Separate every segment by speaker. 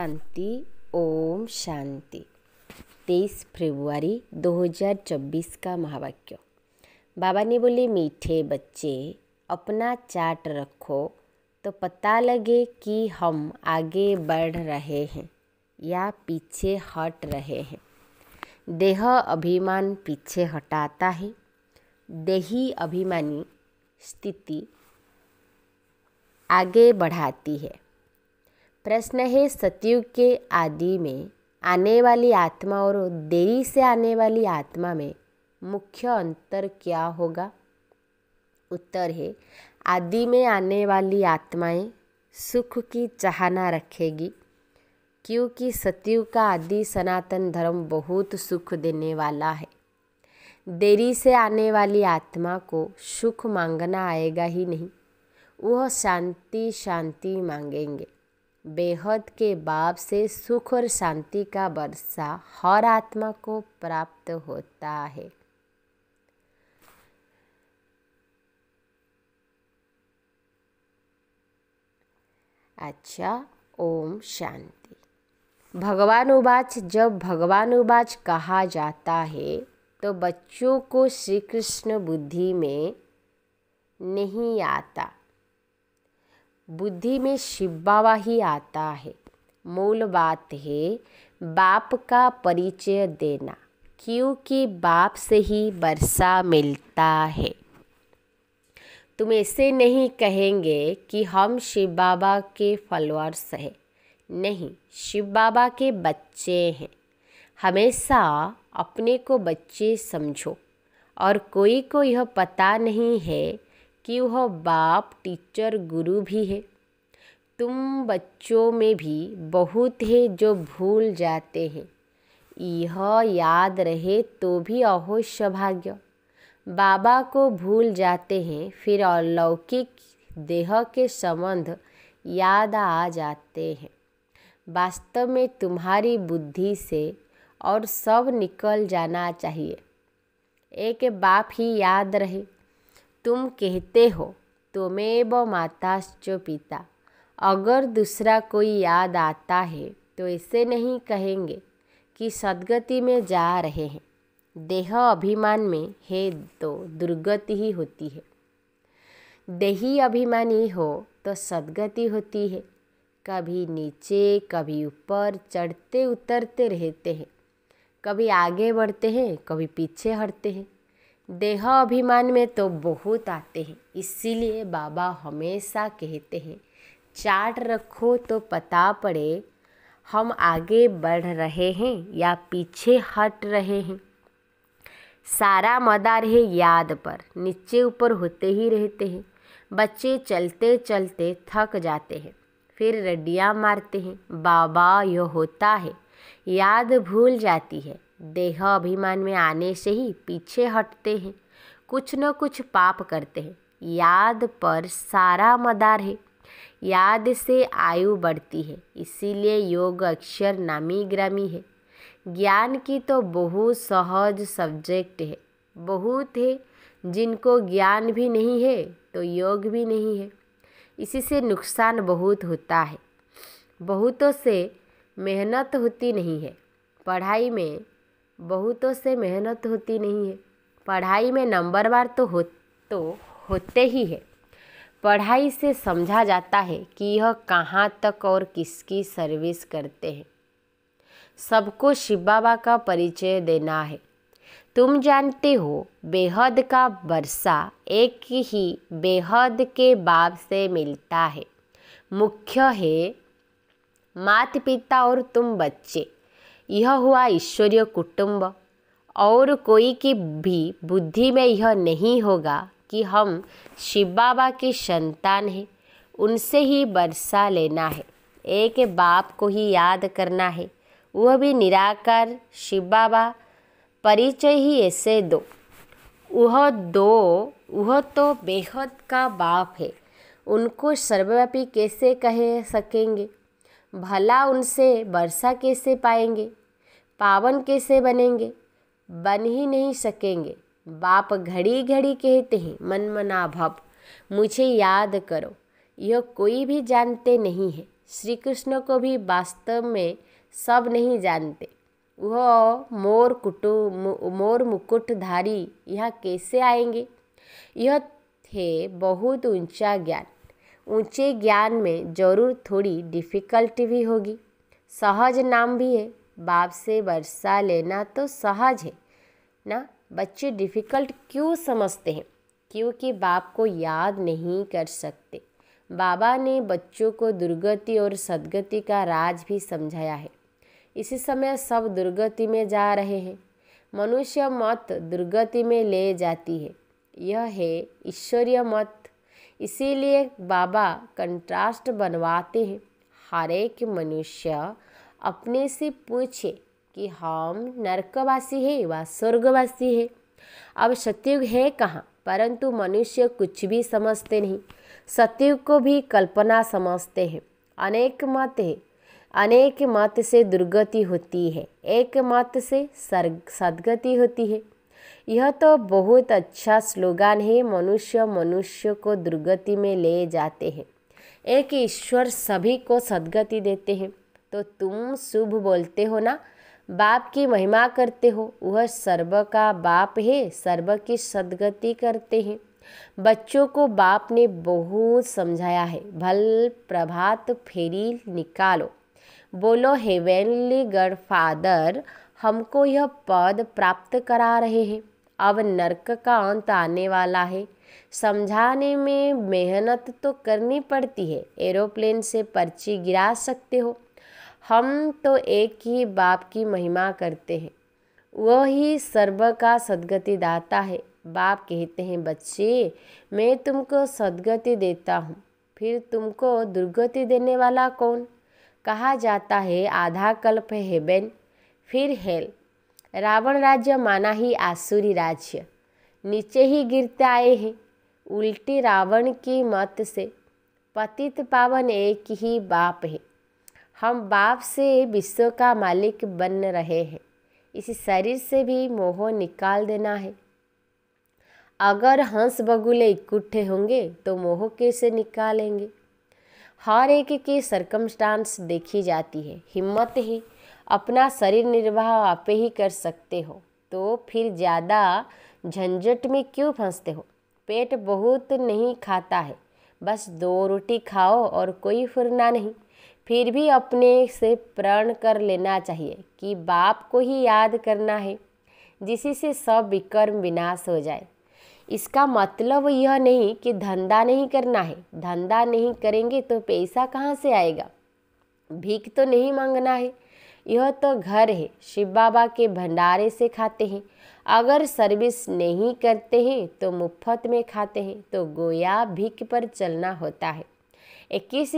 Speaker 1: शांति। ओम शांति। 23 फरवरी 2024 का महावाक्य। बाबा ने बोले, मीठे बच्चे अपना चार्ट रखो तो पता लगे कि हम आगे बढ़ रहे हैं या पीछे हट रहे हैं। देह अभिमान पीछे हटाता है। देही अभिमानी स्थिति आगे बढ़ाती है। प्रश्न है, सतयुग के आदि में आने वाली आत्मा और देरी से आने वाली आत्मा में मुख्य अंतर क्या होगा? उत्तर है, आदि में आने वाली आत्माएं सुख की चाहना रखेगी, क्योंकि सतयुग का आदि सनातन धर्म बहुत सुख देने वाला है। देरी से आने वाली आत्मा को सुख मांगना आएगा ही नहीं, वह शांति शांति मांगेंगे। बेहद के बाप से सुख और शांति का वर्षा हर आत्मा को प्राप्त होता है। अच्छा, ओम शांति। भगवान उवाच। जब भगवान उवाच कहा जाता है तो बच्चों को श्री कृष्ण बुद्धि में नहीं आता, बुद्धि में शिव बाबा ही आता है। मूल बात है बाप का परिचय देना, क्योंकि बाप से ही वर्षा मिलता है। तुम ऐसे नहीं कहेंगे कि हम शिव बाबा के फॉलोअर्स हैं। नहीं, शिव बाबा के बच्चे हैं। हमेशा अपने को बच्चे समझो। और कोई को यह पता नहीं है कि वह बाप टीचर गुरु भी है। तुम बच्चों में भी बहुत है जो भूल जाते हैं। यह याद रहे तो भी अवश्य भाग्य। बाबा को भूल जाते हैं, फिर अलौकिक देह के संबंध याद आ जाते हैं। वास्तव में तुम्हारी बुद्धि से और सब निकल जाना चाहिए। एक बाप ही याद रहे। तुम कहते हो त्वमेव माताश्च पिता। अगर दूसरा कोई याद आता है तो ऐसे नहीं कहेंगे कि सद्गति में जा रहे हैं। देह अभिमान में है तो दुर्गति ही होती है। देही अभिमानी हो तो सद्गति होती है। कभी नीचे कभी ऊपर चढ़ते उतरते रहते हैं। कभी आगे बढ़ते हैं, कभी पीछे हटते हैं। देह अभिमान में तो बहुत आते हैं। इसीलिए बाबा हमेशा कहते हैं, चार्ट रखो तो पता पड़े हम आगे बढ़ रहे हैं या पीछे हट रहे हैं। सारा मदार है याद पर, नीचे ऊपर होते ही रहते हैं। बच्चे चलते चलते थक जाते हैं, फिर रड्डियाँ मारते हैं। बाबा यह होता है, याद भूल जाती है। देह अभिमान में आने से ही पीछे हटते हैं, कुछ न कुछ पाप करते हैं। याद पर सारा मदार है। याद से आयु बढ़ती है, इसीलिए योग अक्षर नामी ग्रामी है। ज्ञान की तो बहुत सहज सब्जेक्ट है। बहुत है जिनको ज्ञान भी नहीं है तो योग भी नहीं है। इसी से नुकसान बहुत होता है। बहुतों से मेहनत होती नहीं है पढ़ाई में। बहुतों से मेहनत होती नहीं है पढ़ाई में। नंबरवार तो होते ही है। पढ़ाई से समझा जाता है कि यह कहाँ तक और किसकी सर्विस करते हैं। सबको शिव बाबा का परिचय देना है। तुम जानते हो बेहद का वर्षा एक ही बेहद के बाप से मिलता है। मुख्य है माता पिता और तुम बच्चे। यह हुआ ईश्वरीय कुटुंब। और कोई की भी बुद्धि में यह नहीं होगा कि हम शिव बाबा की संतान हैं। उनसे ही वर्षा लेना है। एक बाप को ही याद करना है, वह भी निराकार शिव बाबा। परिचय ही ऐसे दो। वह तो बेहद का बाप है। उनको सर्वव्यापी कैसे कह सकेंगे? भला उनसे वर्षा कैसे पाएंगे? पावन कैसे बनेंगे? बन ही नहीं सकेंगे। बाप घड़ी घड़ी कहते हैं, मन मना भव, मुझे याद करो। यह कोई भी जानते नहीं है। श्री कृष्ण को भी वास्तव में सब नहीं जानते। वह मोर मुकुटधारी यहाँ कैसे आएंगे? यह थे बहुत ऊंचा ज्ञान। ऊंचे ज्ञान में जरूर थोड़ी डिफ़िकल्टी भी होगी। सहज नाम भी है, बाप से वर्षा लेना तो सहज है ना। बच्चे डिफ़िकल्ट क्यों समझते हैं? क्योंकि बाप को याद नहीं कर सकते। बाबा ने बच्चों को दुर्गति और सद्गति का राज भी समझाया है। इसी समय सब दुर्गति में जा रहे हैं। मनुष्य मत दुर्गति में ले जाती है, यह है ईश्वरीय मत। इसीलिए बाबा कंट्रास्ट बनवाते हैं। हर एक मनुष्य अपने से पूछे कि हम नरकवासी है व स्वर्गवासी है। अब सतयुग है कहाँ? परंतु मनुष्य कुछ भी समझते नहीं। सतयुग को भी कल्पना समझते हैं। अनेक मत है, अनेक मत से दुर्गति होती है, एक मत से सद्गति होती है। यह तो बहुत अच्छा स्लोगान है। मनुष्य को दुर्गति में ले जाते हैं। एक ईश्वर सभी को सद्गति देते हैं। तो तुम शुभ बोलते हो ना, बाप की महिमा करते हो। वह सर्व का बाप है, सर्व की सद्गति करते हैं। बच्चों को बाप ने बहुत समझाया है। भल प्रभात फेरी निकालो, बोलो हेवेनली गॉडफादर हमको यह पद प्राप्त करा रहे हैं। अब नरक का अंत आने वाला है। समझाने में मेहनत तो करनी पड़ती है। एरोप्लेन से पर्ची गिरा सकते हो। हम तो एक ही बाप की महिमा करते हैं, वही सर्व का सद्गति दाता है। बाप कहते हैं, बच्चे मैं तुमको सद्गति देता हूँ, फिर तुमको दुर्गति देने वाला कौन? कहा जाता है आधा कल्प है हेबेन, फिर हेल। रावण राज्य माना ही आसुरी राज्य, नीचे ही गिरते आए हैं। उल्टी रावण की मत से पतित पावन एक ही बाप है। हम बाप से विश्व का मालिक बन रहे हैं। इस शरीर से भी मोह निकाल देना है। अगर हंस बगुले इकट्ठे होंगे तो मोह कैसे निकालेंगे? हर एक की सरकमस्टांस देखी जाती है। हिम्मत ही अपना शरीर निर्वाह आप ही कर सकते हो, तो फिर ज़्यादा झंझट में क्यों फंसते हो? पेट बहुत नहीं खाता है, बस 2 रोटी खाओ और कोई फुरना नहीं। फिर भी अपने से प्रण कर लेना चाहिए कि बाप को ही याद करना है, जिससे सब विकर्म विनाश हो जाए। इसका मतलब यह नहीं कि धंधा नहीं करना है। धंधा नहीं करेंगे तो पैसा कहाँ से आएगा? भीख तो नहीं मांगना है। यह तो घर है, शिव बाबा के भंडारे से खाते हैं। अगर सर्विस नहीं करते हैं तो मुफ्त में खाते हैं, तो गोया भीख पर चलना होता है। 21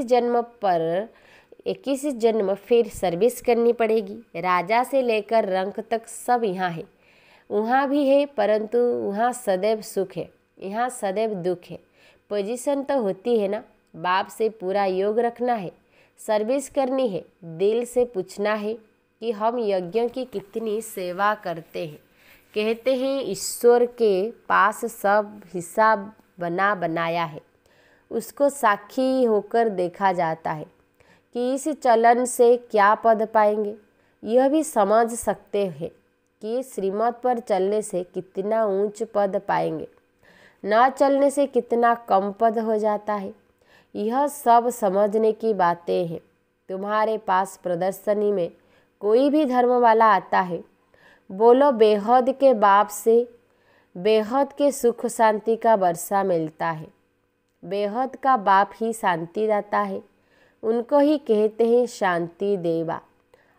Speaker 1: जन्म फिर सर्विस करनी पड़ेगी। राजा से लेकर रंक तक सब यहाँ है। वहाँ भी है, परंतु वहाँ सदैव सुख है, यहाँ सदैव दुख है। पोजीशन तो होती है ना। बाप से पूरा योग रखना है, सर्विस करनी है। दिल से पूछना है कि हम यज्ञ की कितनी सेवा करते हैं। कहते हैं ईश्वर के पास सब हिसाब बनाया है, उसको साक्षी होकर देखा जाता है कि इस चलन से क्या पद पाएंगे। यह भी समझ सकते हैं कि श्रीमत पर चलने से कितना ऊंच पद पाएंगे, न चलने से कितना कम पद हो जाता है। यह सब समझने की बातें हैं। तुम्हारे पास प्रदर्शनी में कोई भी धर्म वाला आता है, बोलो बेहद के बाप से बेहद के सुख शांति का वर्षा मिलता है। बेहद का बाप ही शांति दाता है, उनको ही कहते हैं शांति देवा।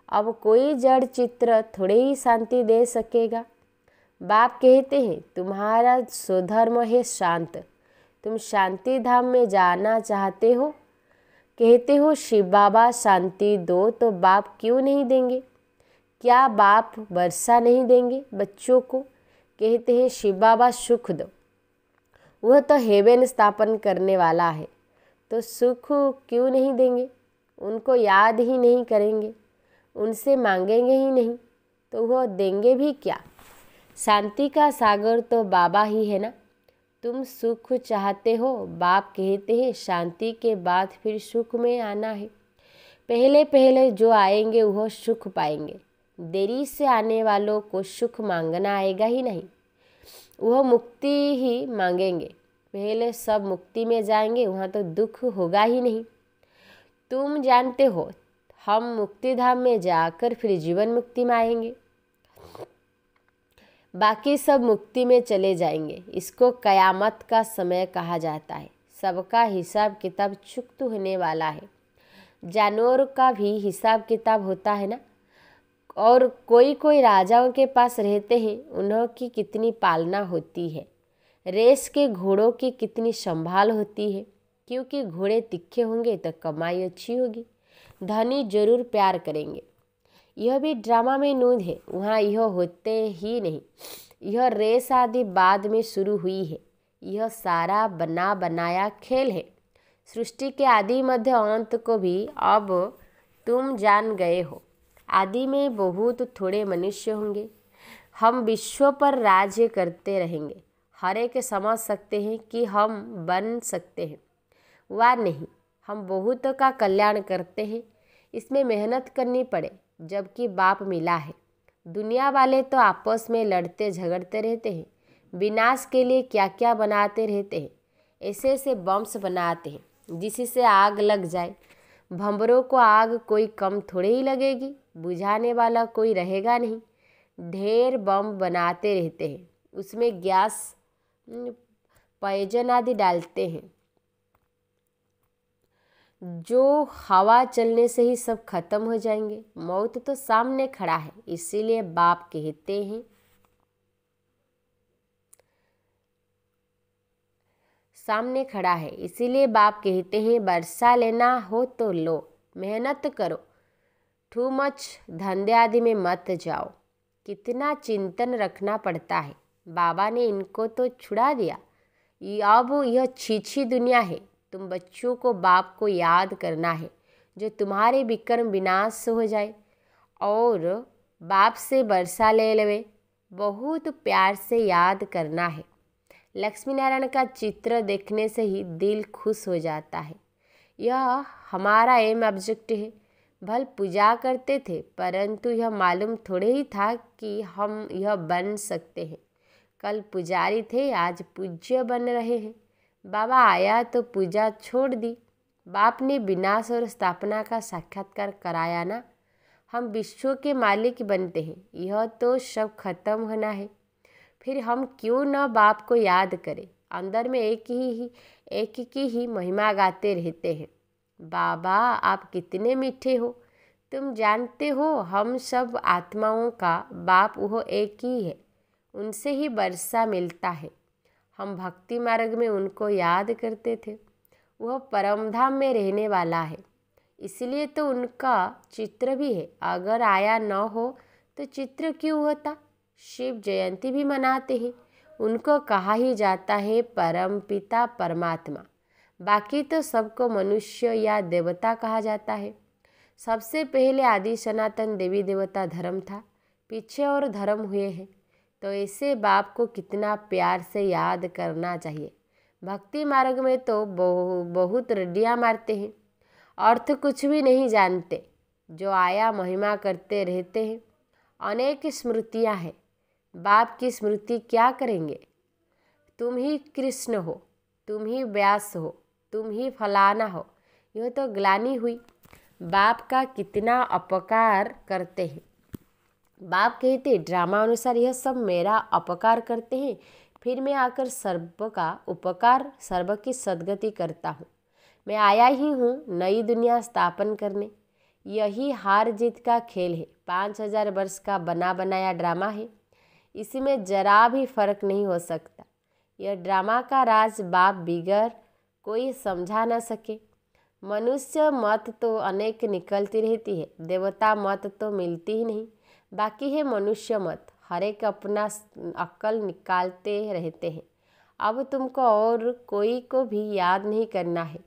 Speaker 1: अब कोई जड़ चित्र थोड़े ही शांति दे सकेगा। बाप कहते हैं तुम्हारा स्वधर्म है शांत, तुम शांति धाम में जाना चाहते हो। कहते हो शिव बाबा शांति दो, तो बाप क्यों नहीं देंगे? क्या बाप वर्षा नहीं देंगे बच्चों को? कहते हैं शिव बाबा सुख दो, वह तो हेवन स्थापन करने वाला है, तो सुख क्यों नहीं देंगे? उनको याद ही नहीं करेंगे, उनसे मांगेंगे ही नहीं, तो वह देंगे भी क्या? शांति का सागर तो बाबा ही है ना। तुम सुख चाहते हो, बाप कहते हैं शांति के बाद फिर सुख में आना है। पहले पहले जो आएंगे वह सुख पाएंगे, देरी से आने वालों को सुख मांगना आएगा ही नहीं, वह मुक्ति ही मांगेंगे। पहले सब मुक्ति में जाएंगे, वहाँ तो दुख होगा ही नहीं। तुम जानते हो हम मुक्ति धाम में जाकर फिर जीवन मुक्ति में आएंगे, बाकी सब मुक्ति में चले जाएंगे। इसको कयामत का समय कहा जाता है। सबका हिसाब किताब चुकत होने वाला है। जानवरों का भी हिसाब किताब होता है ना। और कोई कोई राजाओं के पास रहते हैं, उन्हों की कितनी पालना होती है। रेस के घोड़ों की कितनी संभाल होती है, क्योंकि घोड़े तीखे होंगे तो कमाई अच्छी होगी, धनी जरूर प्यार करेंगे। यह भी ड्रामा में नूंद है, वहाँ यह होते ही नहीं। यह रेस आदि बाद में शुरू हुई है। यह सारा बना बनाया खेल है। सृष्टि के आदि मध्य अंत को भी अब तुम जान गए हो। आदि में बहुत थोड़े मनुष्य होंगे। हम विश्व पर राज्य करते रहेंगे। हर एक समझ सकते हैं कि हम बन सकते हैं, वह नहीं, हम बहुतों का कल्याण करते हैं। इसमें मेहनत करनी पड़े, जबकि बाप मिला है। दुनिया वाले तो आपस में लड़ते झगड़ते रहते हैं, विनाश के लिए क्या क्या बनाते रहते हैं। ऐसे ऐसे बम्स बनाते हैं जिससे आग लग जाए। भंवरों को आग कोई कम थोड़े ही लगेगी, बुझाने वाला कोई रहेगा नहीं। ढेर बम बनाते रहते हैं, उसमें गैस पॉइजन आदि डालते हैं, जो हवा चलने से ही सब खत्म हो जाएंगे। मौत तो सामने खड़ा है, इसीलिए बाप कहते हैं सामने खड़ा है, इसीलिए बाप कहते हैं वर्षा लेना हो तो लो, मेहनत करो, टू मच धंधे आदि में मत जाओ। कितना चिंतन रखना पड़ता है। बाबा ने इनको तो छुड़ा दिया। अब यह छीछी दुनिया है। तुम बच्चों को बाप को याद करना है, जो तुम्हारे विक्रम विनाश हो जाए, और बाप से वर्षा ले लेवे, बहुत प्यार से याद करना है। लक्ष्मी नारायण का चित्र देखने से ही दिल खुश हो जाता है। यह हमारा एम ऑब्जेक्ट है। भल पूजा करते थे, परंतु यह मालूम थोड़े ही था कि हम यह बन सकते हैं। कल पुजारी थे, आज पूज्य बन रहे हैं। बाबा आया तो पूजा छोड़ दी। बाप ने विनाश और स्थापना का साक्षात्कार कराया ना। हम विश्व के मालिक बनते हैं, यह तो सब खत्म होना है। फिर हम क्यों न बाप को याद करें। अंदर में एक की ही महिमा गाते रहते हैं। बाबा आप कितने मीठे हो। तुम जानते हो हम सब आत्माओं का बाप वो एक ही है, उनसे ही वर्षा मिलता है। हम भक्ति मार्ग में उनको याद करते थे। वह परमधाम में रहने वाला है, इसलिए तो उनका चित्र भी है। अगर आया न हो तो चित्र क्यों होता। शिव जयंती भी मनाते हैं, उनको कहा ही जाता है परम पिता परमात्मा। बाकी तो सबको मनुष्य या देवता कहा जाता है। सबसे पहले आदि सनातन देवी देवता धर्म था, पीछे और धर्म हुए हैं। तो ऐसे बाप को कितना प्यार से याद करना चाहिए। भक्ति मार्ग में तो बहुत रड्डियाँ मारते हैं, अर्थ कुछ भी नहीं जानते। जो आया महिमा करते रहते हैं। अनेक स्मृतियाँ हैं, बाप की स्मृति क्या करेंगे। तुम ही कृष्ण हो, तुम ही व्यास हो, तुम ही फलाना हो। यह तो ग्लानि हुई। बाप का कितना अपकार करते हैं। बाप कहते ड्रामा अनुसार यह सब मेरा अपकार करते हैं, फिर मैं आकर सर्व का उपकार, सर्व की सद्गति करता हूँ। मैं आया ही हूँ नई दुनिया स्थापन करने। यही हार जीत का खेल है। 5000 वर्ष का बना बनाया ड्रामा है, इसमें जरा भी फर्क नहीं हो सकता। यह ड्रामा का राज बाप बिगर कोई समझा न सके। मनुष्य मत तो अनेक निकलती रहती है, देवता मत तो मिलती ही नहीं। बाकी है मनुष्य मत, हर एक अपना अक्ल निकालते रहते हैं। अब तुमको और कोई को भी याद नहीं करना है।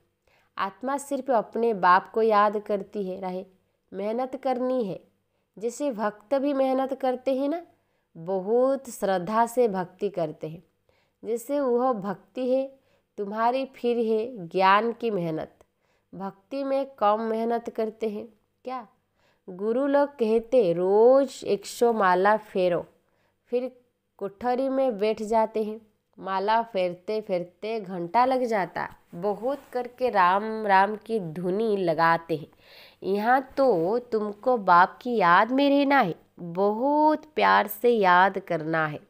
Speaker 1: आत्मा सिर्फ अपने बाप को याद करती है रहे। मेहनत करनी है, जैसे भक्त भी मेहनत करते हैं ना, बहुत श्रद्धा से भक्ति करते हैं। जैसे वह भक्ति है तुम्हारी, फिर है ज्ञान की मेहनत। भक्ति में कम मेहनत करते हैं क्या? गुरु लोग कहते रोज 100 माला फेरो, फिर कोठरी में बैठ जाते हैं। माला फेरते फेरते घंटा लग जाता, बहुत करके राम राम की धुनी लगाते हैं। यहाँ तो तुमको बाप की याद में रहना है, बहुत प्यार से याद करना है।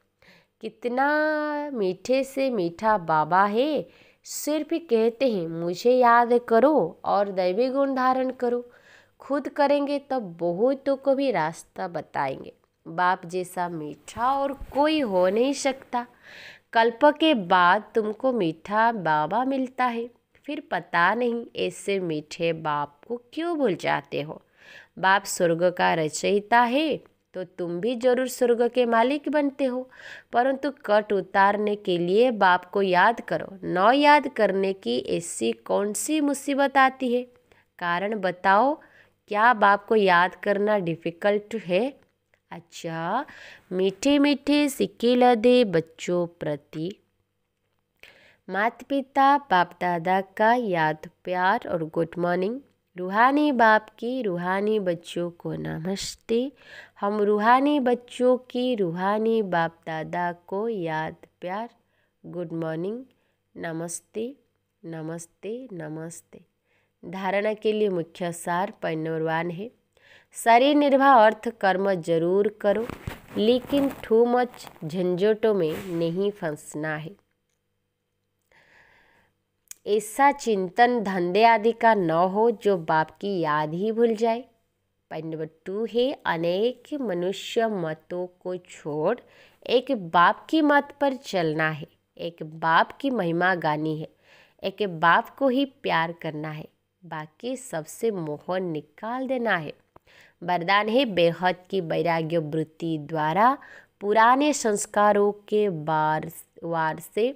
Speaker 1: कितना मीठे से मीठा बाबा है, सिर्फ कहते हैं मुझे याद करो और दैवी गुण धारण करो। खुद करेंगे तब बहुतों को भी रास्ता बताएंगे। बाप जैसा मीठा और कोई हो नहीं सकता। कल्प के बाद तुमको मीठा बाबा मिलता है, फिर पता नहीं ऐसे मीठे बाप को क्यों भूल जाते हो। बाप स्वर्ग का रचयिता है तो तुम भी जरूर स्वर्ग के मालिक बनते हो, परंतु कट उतारने के लिए बाप को याद करो। न याद करने की ऐसी कौन सी मुसीबत आती है? कारण बताओ, क्या बाप को याद करना डिफ़िकल्ट है? अच्छा, मीठे मीठे सिक्के लदे बच्चों प्रति माता पिता बाप दादा का याद प्यार और गुड मॉर्निंग। रूहानी बाप की रूहानी बच्चों को नमस्ते। हम रूहानी बच्चों की रूहानी बाप दादा को याद प्यार गुड मॉर्निंग, नमस्ते नमस्ते नमस्ते। धारणा के लिए मुख्य सार पॉइंट नंबर 1 है, शरीर निर्वाह अर्थ कर्म जरूर करो, लेकिन टू मच झंझटों में नहीं फंसना है। ऐसा चिंतन धंधे आदि का न हो जो बाप की याद ही भूल जाए। पॉइंट नंबर 2 है, अनेक मनुष्य मतों को छोड़ एक बाप की मत पर चलना है। एक बाप की महिमा गानी है, एक बाप को ही प्यार करना है, बाकी सबसे मोह निकाल देना है। वरदान है, बेहद की वैराग्य वृत्ति द्वारा पुराने संस्कारों के वार से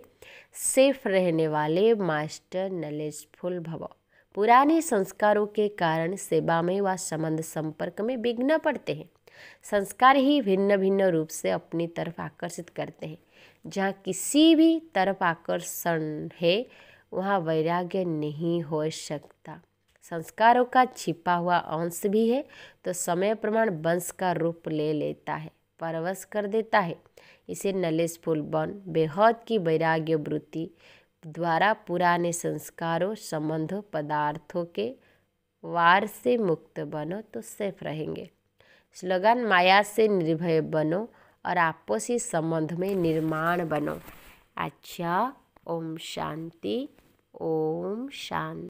Speaker 1: सेफ रहने वाले मास्टर नॉलेजफुल भव। पुराने संस्कारों के कारण सेवा में व संबंध संपर्क में विघ्न पड़ते हैं। संस्कार ही भिन्न भिन्न रूप से अपनी तरफ आकर्षित करते हैं। जहाँ किसी भी तरफ आकर्षण है वहाँ वैराग्य नहीं हो सकता। संस्कारों का छिपा हुआ अंश भी है तो समय प्रमाण वंश का रूप ले लेता है, परवश कर देता है। इसे नॉलेजफुल बन, बेहद की वैराग्य वृत्ति द्वारा पुराने संस्कारों संबंधों पदार्थों के वार से मुक्त बनो तो सेफ रहेंगे। स्लोगन, माया से निर्भय बनो और आपसी संबंध में निर्माण बनो। अच्छा, ओम शांति, ओम शांति।